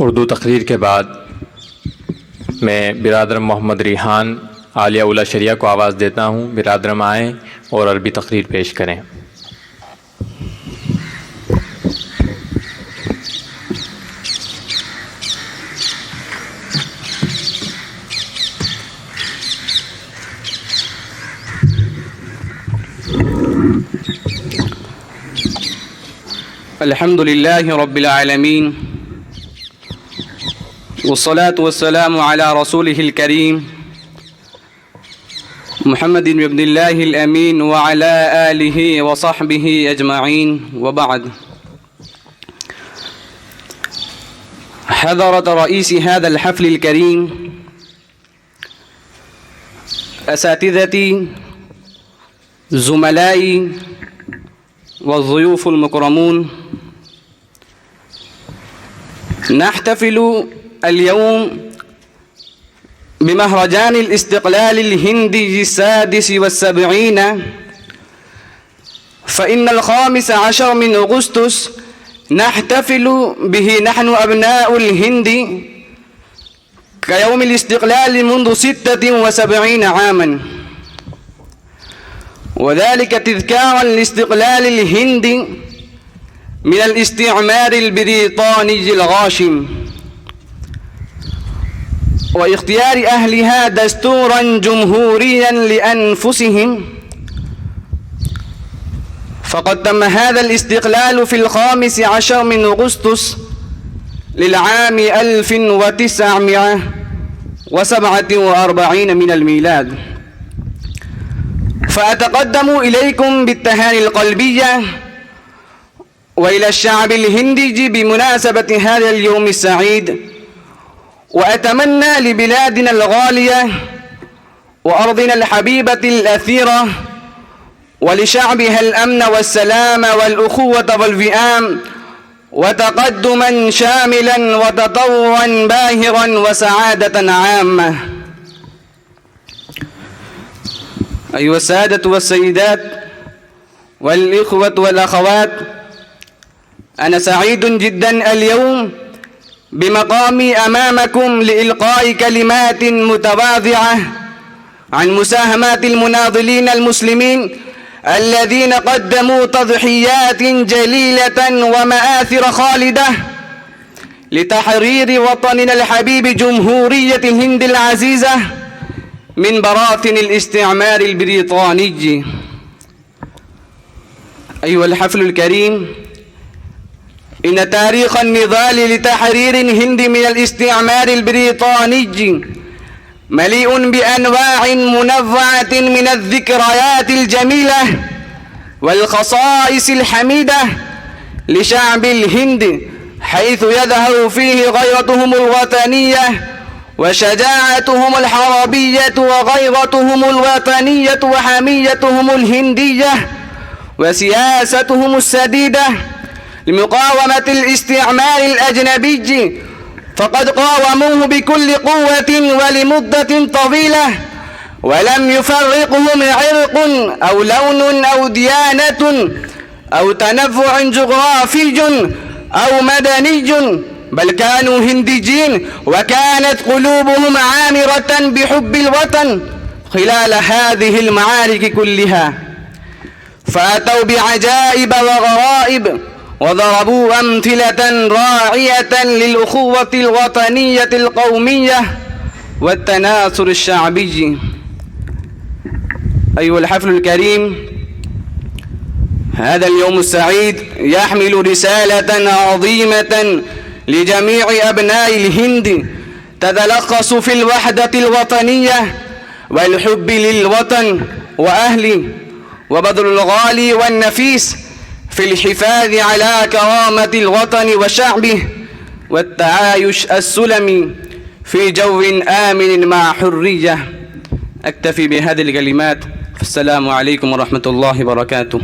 उर्दू तकरीर के बाद मैं बिरादर मोहम्मद रिहान आलिया उला शरिया को आवाज़ देता हूँ। बिरादरम आएँ और अरबी तकरीर पेश करें। अल्हम्दुलिल्लाहि रब्बिल आलमीन वस्सलातु वस्सलामु अला रसूलिहिल करीम मुहम्मदिन इब्निल्लाहिल अमीन व अला आलिहि व सहबिहि अजमईन व बाद। हज़रत रईस हाज़ल हफ़्लिल करीम, असातिज़ती, ज़ुमलाई व ज़ुयूफ़ुल मुकरमून, नहतफ़िलु اليوم بمهرجان الاستقلال الهندي السادس والسبعين، فإن 15 من أغسطس نحتفل به نحن أبناء الهند كيوم الاستقلال منذ 76 عاما، وذلك تذكارا لاستقلال الهند من الاستعمار البريطاني الغاشم واختيار أهلها دستورا جمهوريا لأنفسهم. فقد تم هذا الاستقلال في 15 من أغسطس للعام 1947 من الميلاد. فأتقدم إليكم بالتهاني القلبية وإلى الشعب الهندي بمناسبة هذا اليوم السعيد، وأتمنى لبلادنا الغالية وأرضنا الحبيبة الأثيرة ولشعبها الأمن والسلام والأخوة والوئام وتقدما شاملا وتطورا باهرا وسعادة عامة. أيها السادة والسيدات والإخوة والأخوات، أنا سعيد جدا اليوم بمقامي أمامكم لإلقاء كلمات متواضعة عن مساهمات المناضلين المسلمين الذين قدموا تضحيات جليلة ومآثر خالدة لتحرير وطننا الحبيب جمهورية الهند العزيزة من براثن الاستعمار البريطاني. أيها الحفل الكريم، إن تاريخ النضال لتحرير الهند من الاستعمار البريطاني مليء بأنواع منوعة من الذكريات الجميلة والخصائص الحميدة لشعب الهند، حيث يظهر فيه غيرتهم الوطنية وشجاعتهم الحربية وغيرتهم الوطنية وحميتهم الهندية وسياستهم السديدة لمقاومة الاستعمار الأجنبي، فقد قاوموه بكل قوة ولمدة طويلة، ولم يفرقهم عرق أو لون أو ديانة أو تنوع جغرافي أو مدني، بل كانوا هنديين وكانت قلوبهم عامرة بحب الوطن خلال هذه المعارك كلها. فأتوا بعجائب وغرائب وضربوا أمثلة راعية للأخوة الوطنية القومية والتناصر الشعبي. أيها الحفل الكريم، هذا اليوم السعيد يحمل رسالة عظيمة لجميع أبناء الهند تتلخص في الوحدة الوطنية والحب للوطن وأهله وبذل الغالي والنفيس في الحفاظ على كرامة الوطن وشعبه والتعايش السلمي في جو آمن مع حرية. أكتفي بهذه الكلمات، السلام عليكم ورحمة الله وبركاته.